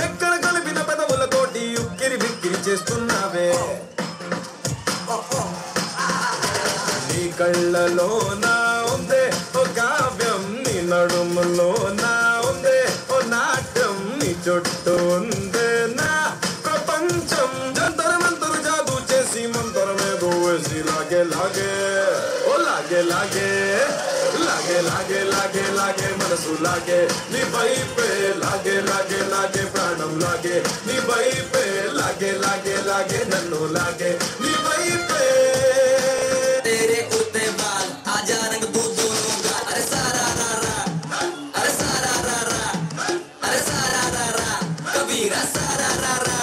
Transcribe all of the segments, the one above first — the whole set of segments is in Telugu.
చక్కెర కలిపిన పెదవులతోటి ఉక్కిరి బిక్కిరి చేస్తున్నావే నీ కళ్ళలో నా ఉందే ఓ కావ్యం నీ నడుములో నా ఉందే ఓ నాట్యం నీ చుట్టూ ఉందే నా ప్రపంచం జంతర మంతరు జాదు చేసి మంతరమేదో వేసి లాగే లాగే ఓ లాగే లాగే లాగే లాగే లాగే లాగే మనసు లాగే నీ వైపే లాగే లాగే లాగే ప్రాణం లాగే నీ వైపే లాగే లాగే లాగే నన్ను లాగే నీ వైపే तेरे उड़ते बाल आजा रंग दो दोनों का अरे सारा रा रा अरे सारा रा रा अरे सारा रा रा कबीरा सारा रा रा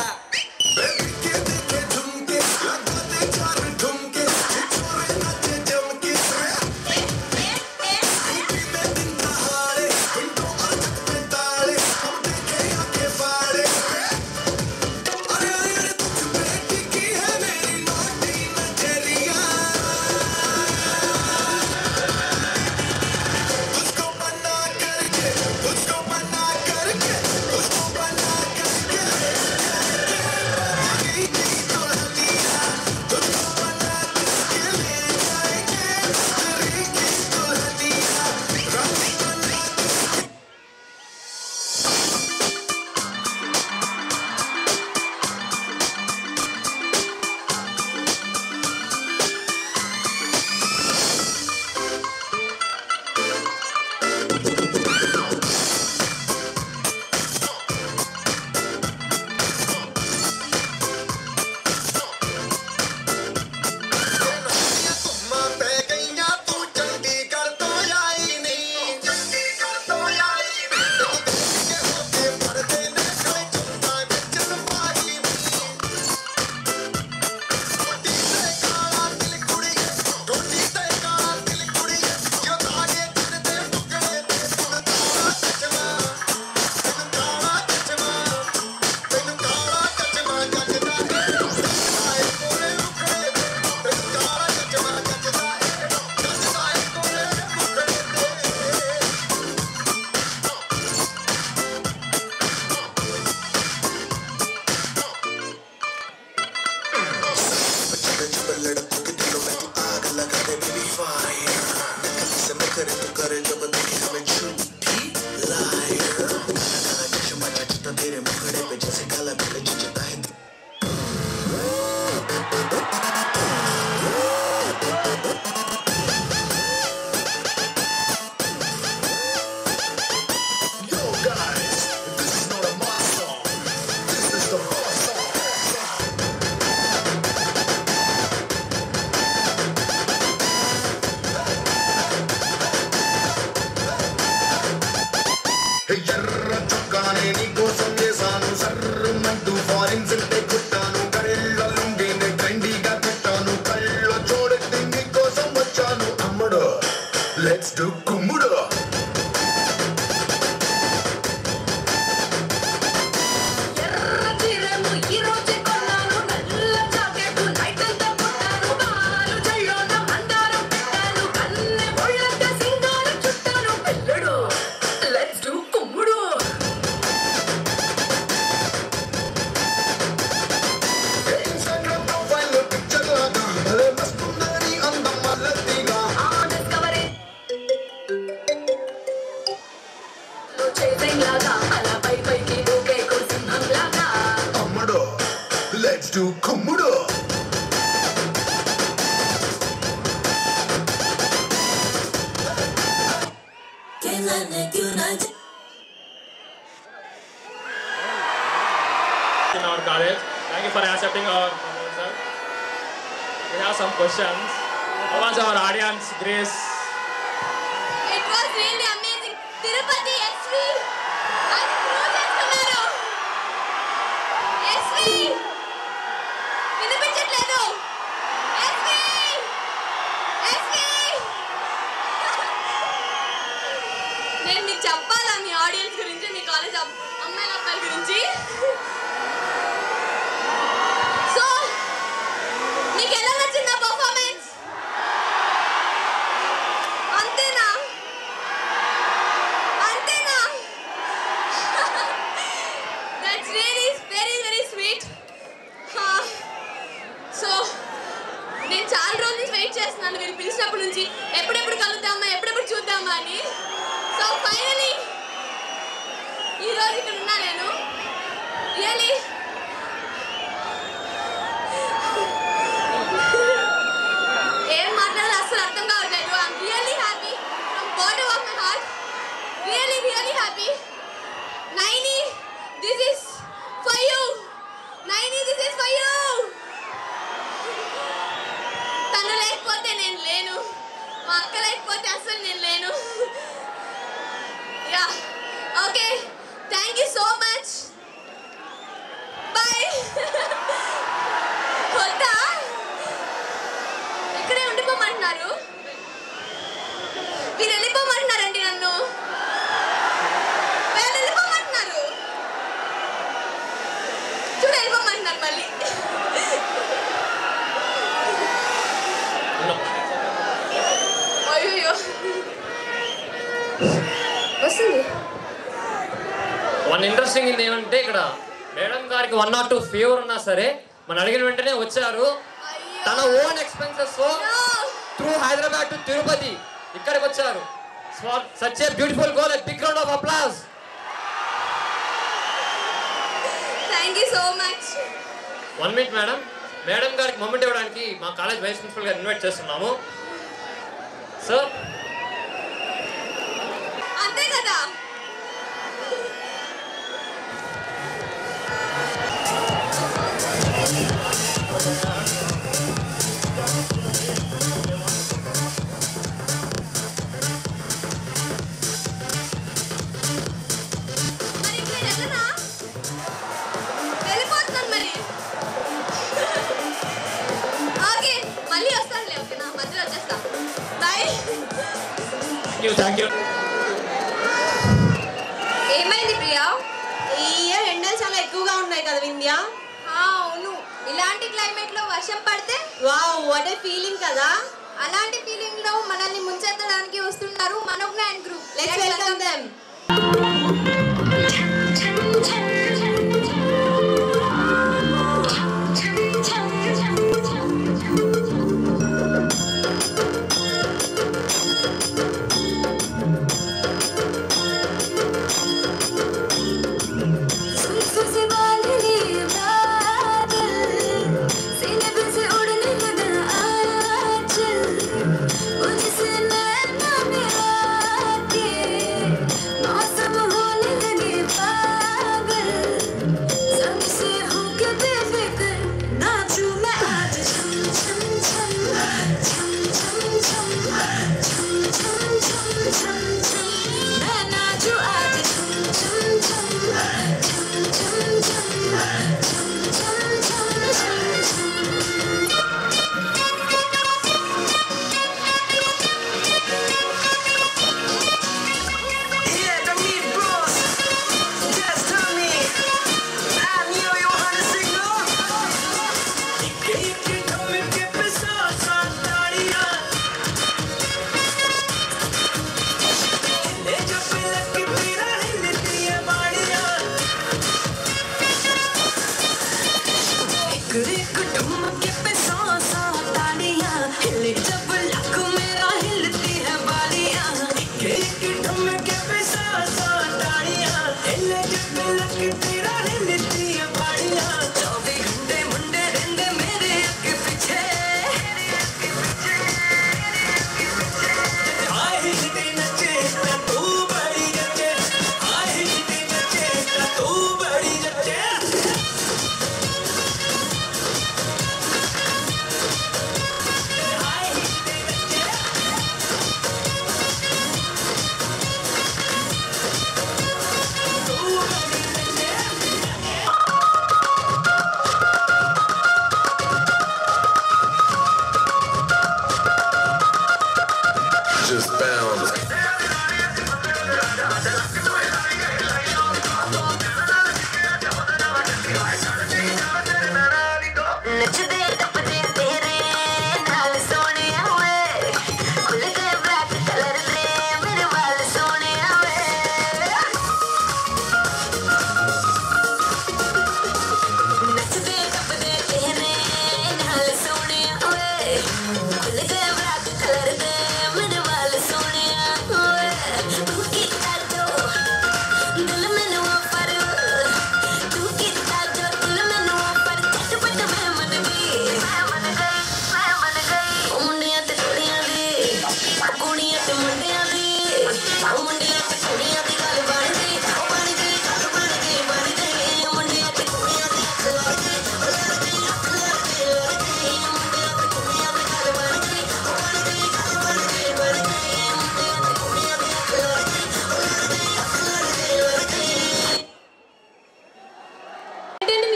Let's do Kumuda. Let's do Kumuda. In our college, thank you for accepting our proposal. We have some questions. How was our audience, Grace? It was really amazing. Tirupati SV. అది ప్రూవ్ చేస్తున్నారు. SV. వినిపించట్లేదు. SV. SV. నేను మీకు చెప్పాలా మీ ఆడియన్స్ గురించి, మీ కాలేజ్ అమ్మాయిల అబ్బాయిల గురించి? సో మీకు ఎలా నచ్చిందా పర్ఫార్మెన్స్? అంతేనా? That's really very very sweet. So నేను చాలా రోజుల నుంచి వెయిట్ చేస్తున్నాను వీళ్ళు పిలిచినప్పటి నుంచి, ఎప్పుడెప్పుడు కలుద్దామా ఎప్పుడెప్పుడు చూద్దామా అని. సో ఫైనలీ ఈరోజు ఇక్కడ ఉన్నా నేను. రియలీ ఏం మాట్లాడాలో అసలు అర్థం కావట్లేదు. I'm really happy from bottom of my heart. Really really happy. Naini, this is for you. Naini, this is for you. తను లేకపోతే నేను లేను, మా అక్క లేకపోతే అసలు నేను లేను. Yeah okay, thank you so much. Bye. వద్దా, ఇక్కడే ఉండిపోమంటున్నారు. మీరు వెళ్ళిపోమంటున్నారండి నన్ను, వాళ్ళు వెళ్ళిపోమంటున్నారు. చూడు వెళ్ళిపోమంటున్నారు మళ్ళీ. అయ్యో వస్తుంది. వన్ ఇంట్రెస్టింగ్ ఇది ఏమంటే ఇక్కడ మేడం గారికి 1 or 2 ఫీవర్ ఉన్నా సరే మనం అడిగిన వెంటనే వచ్చారు. తన own expenses through Hyderabad to Tirupati ఇక్కడికి వచ్చారు. Such a beautiful goal. Big round of applause. Thank you so much. 1 minute madam. Madam గారికి మొమెంట్ ఇవ్వడానికి మా కాలేజ్ వైస్ ప్రిన్సిపల్ గారు ఇన్వైట్ చేస్తున్నాము. సార్ అంతే కదా. మరి ఇప్పుడు నేను వెళ్ళనా? వెళ్ళిపోతున్నాను మరి. ఓకే మళ్ళీ వస్తానులే. ఓకేనా, మధ్యలో వచ్చేస్తా. బాయ్. Thank you. ఏమైంది ప్రియా? ఈ ఇయర్ ఎండలు చాలా ఎక్కువగా ఉన్నాయి కదా వింధ్య. అవును, ఇలాంటి క్లైమేట్ లో వర్షం పడితే వావ్, వాట్ ఏ ఫీలింగ్ కదా. అలాంటి ఫీలింగ్ లో మనల్ని ముంచెత్తడానికి వస్తున్నారు మనోజ్ఞాన్ group. Let's welcome them. Awesome.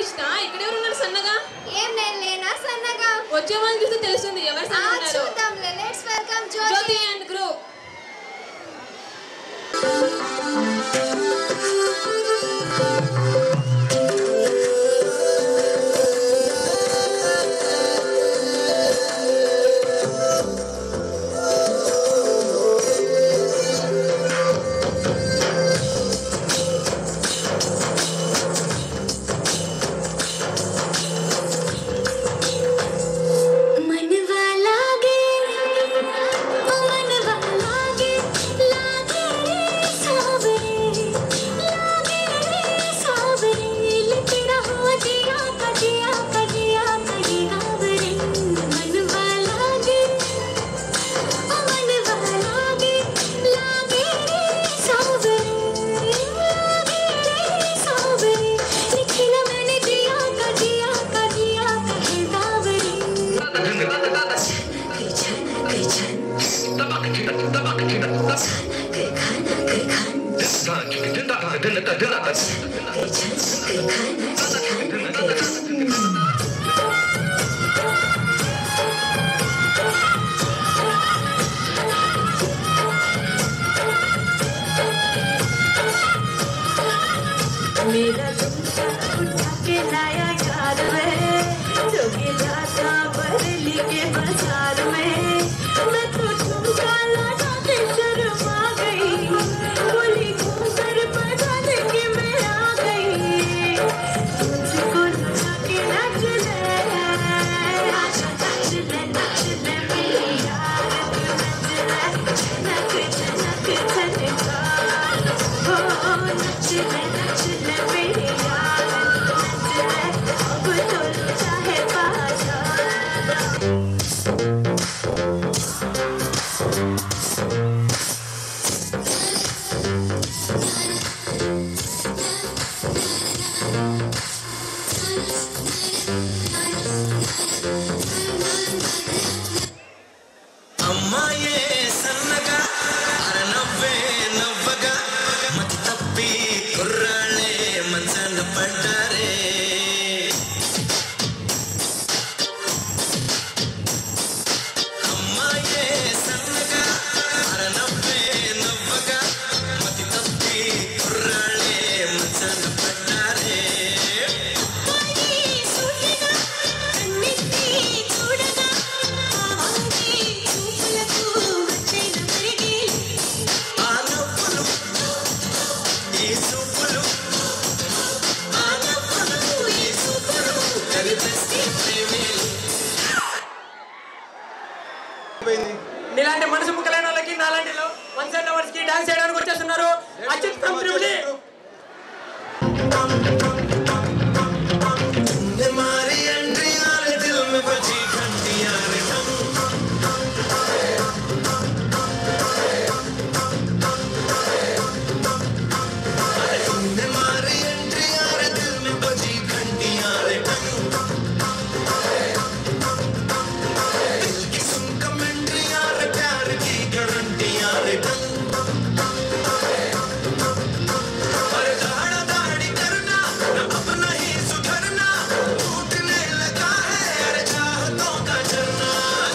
Krishna ఇక్కడ ఎవరు ఉన్నారు సన్నగా? ఏం నేను లేనా సన్నగా? వచ్చే వాళ్ళని చూస్తే తెలుస్తుంది ఎవరు సన్నగా ఉన్నారు. చూద్దాంలే. Let's welcome Jyothi and group. मेरा उठा के लाया याद में जो गिरा था बरेली के बाजार में मैं तो झुमका लगा के शर्मा गई बोली घूमकर बजाने के मैं आ गई तुझको लगा के नाच ले मेरी यार नच झनक झनका हो नच ले मेरी यार अब तो चाहे बाजा అమ్మా ఏ సన్నగా అరనవ్వే నవ్వగా మతి తప్పి కుర్రాళ్ళే మంచాన పడ్డారే అమ్మా ఏ సన్నగా అరనవ్వే నవ్వగా మతి తప్పి కుర్రాళ్ళే మంచాన పడ్డారే ఆ నవ్వులు ఈ చూపులు ఆ నవ్వులు ఈ చూపులు కలిపేస్తే ప్రేమేలు నీలాంటి మనసు ముక్కలైన వాళ్ళకి నాలాంటి వన్ సైడ్ లవర్స్ కి డాన్స్ చేయడానికి వచ్చేస్తున్నారు. అచ్యుత్ ఫ్రమ్ త్రిబుల్ मारी एंट्री आले दिल में बजी घंटियां रे मारी एंट्री आले दिल में बजी घंटियां रे दिल की सुन कमेंट्री आले प्यार की गारंटियां रे और दाढ़ा दाढ़ी करना अब नहीं सुधरना टूटने लगा है अरे चाहतों का झरना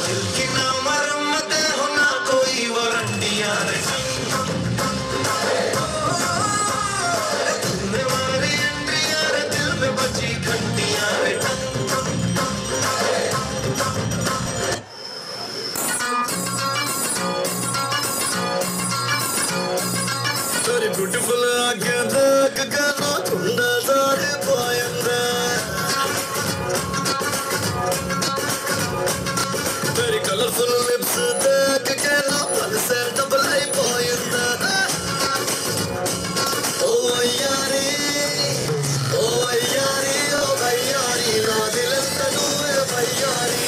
दिल की ना मरम्मत हो ना कोई वारंटियां रे तुमने मारी एंट्री रे दिल में बची घंटियां रे Very beautiful agenda kagano tunda zade poyanda Very colorful lips kagano pulse double I poyanda Oh yari oh yari na dilanta nuve bayari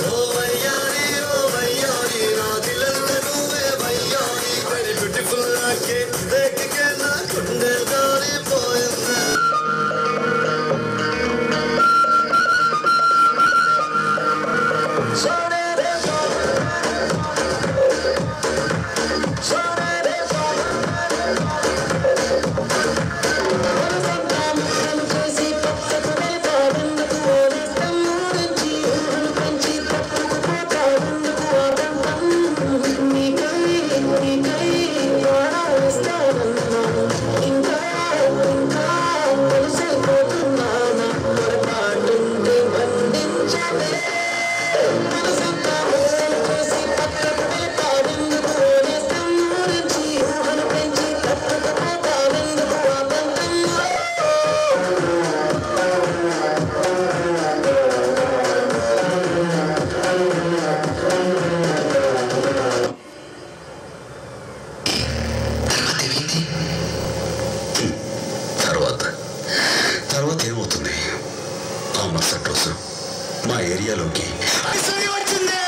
Oh yari na dilanta nuve bayari Very beautiful आके देख के తర్వాత ఏమవుతుంది? ఆ మరుసటి రోజు మా ఏరియాలోకి వచ్చింది.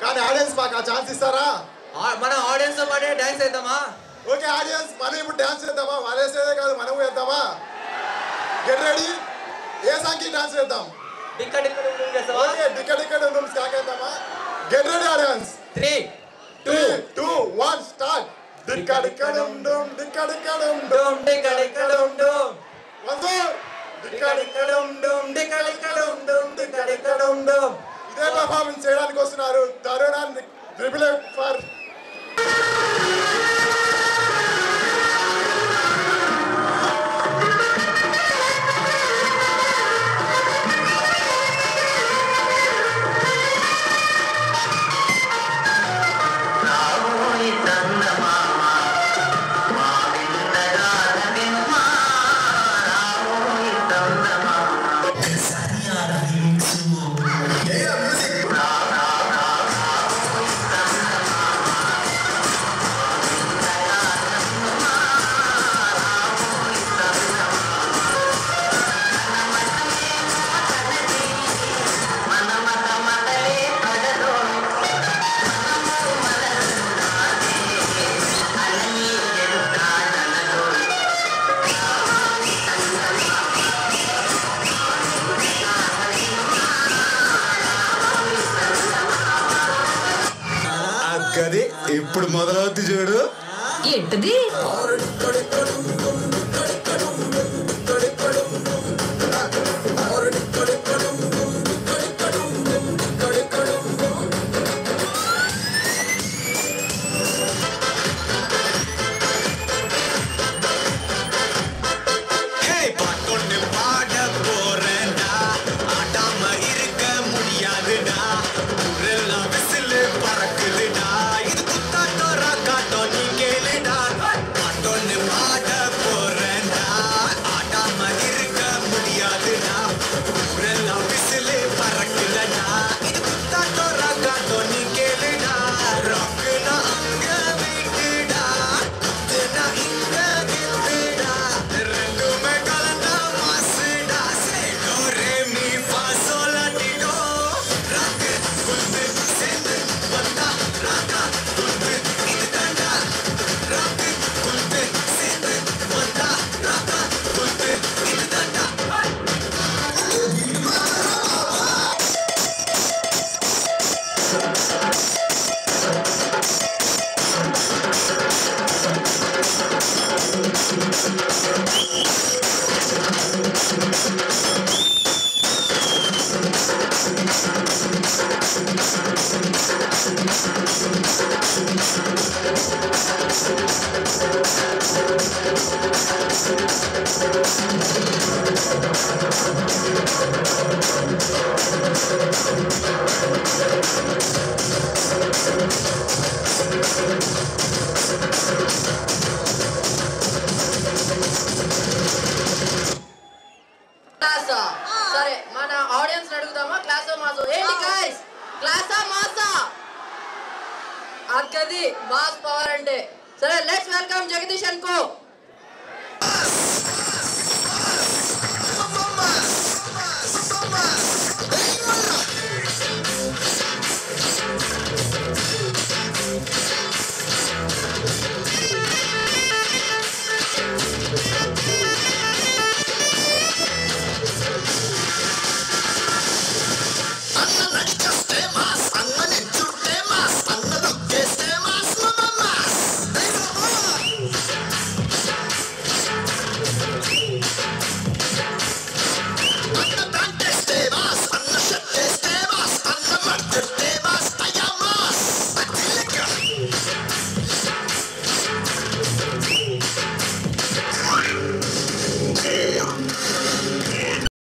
కానీ ఆడియన్స్ మాకు ఆ ఛాన్స్ ఇస్తారా? మన ఆడియన్స్ తో పాటే డాన్స్ చేద్దామా? ఓకే ఆడియన్స్, మనం ఇప్పుడు డాన్స్ చేద్దామా? వాళ్ళేసేదే కాదు, మనం చేద్దామా? Get ready. ఏ సాంగ్కి డాన్స్ చేద్దాం? ఓకే, డిక్క డిక్క డుమ్ start. Get ready audience. 3 2 1 start. డిక్క డిక్క డుమ్ డుమ్ డిక్క డిక్క డుమ్ డుమ్ డిక్క డిక్క డుమ్ డుమ్. One more. డిక్క డిక్క డుమ్ డుమ్ డిక్క డిక్క డుమ్ డుమ్ డిక్క డిక్క డుమ్ డుమ్. ఇదే పర్ఫార్మెన్స్ చేయడానికి వస్తున్నారు Tarun and triple F for గది ఇప్పుడు మొదలవుద్ది చూడు. ఏంటది? సరే మన ఆడియన్స్ అడుగుదామా? క్లాసా మాసో? ఏంటి గైస్, క్లాసా మాసా? అది మాస్ పవర్ అంటే. సరే లెట్స్ వెల్కమ్ జగదీష్ అనుకో.